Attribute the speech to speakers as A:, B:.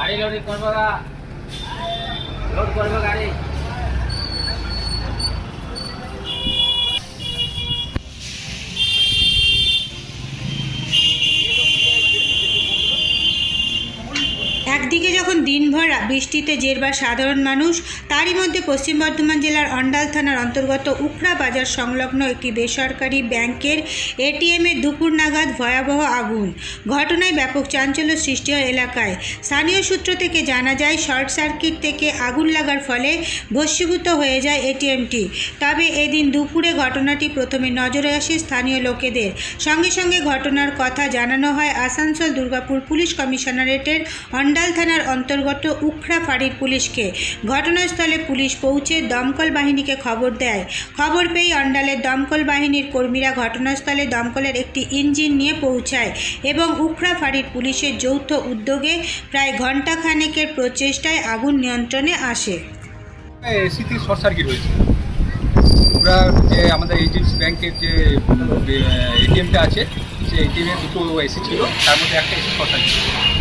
A: গাড়ি লোডিং করবো না, লোড করবো গাড়ি।
B: একদিকে যখন দিনভর বৃষ্টিতে জেরবার সাধারণ মানুষ, তারই মধ্যে পশ্চিম বর্ধমান জেলার অন্ডাল থানার অন্তর্গত উখড়া বাজার সংলগ্ন একটি বেসরকারি ব্যাংকের এটিএমে দুপুর নাগাদ ভয়াবহ আগুন। ঘটনায় ব্যাপক চাঞ্চল্য সৃষ্টি হয় এলাকায়। স্থানীয় সূত্র থেকে জানা যায়, শর্ট সার্কিট থেকে আগুন লাগার ফলে ভস্মীভূত হয়ে যায় এটিএমটি। তবে এদিন দুপুরে ঘটনাটি প্রথমে নজরে আসে স্থানীয় লোকেদের। সঙ্গে সঙ্গে ঘটনার কথা জানানো হয় আসানসোল দুর্গাপুর পুলিশ কমিশনারেটের অন্ডাল থানার অন্তর্গত উখড়া ফাঁড়ির পুলিশকে। ঘটনাস্থলে পুলিশ পৌঁছে দমকল বাহিনীকে খবর দেয়। খবর পেয়ে অন্ডালের দমকল বাহিনীর কর্মীরা ঘটনাস্থলে দমকলের একটি ইঞ্জিন নিয়ে পৌঁছায় এবং উখড়া ফাঁড়ির পুলিশের যৌথ উদ্যোগে প্রায় ঘণ্টাখানেকের প্রচেষ্টায় আগুন নিয়ন্ত্রণে আসে।
C: এসিতে শর্ট সার্কিট হয়েছে। ওরা যে আমাদের এইচডিএফসি ব্যাংকের যে এটিএমটা আছে, সেই এটিএমে দুটো এসি ছিল, তার মধ্যে একটা এসি শর্ট সার্কিট।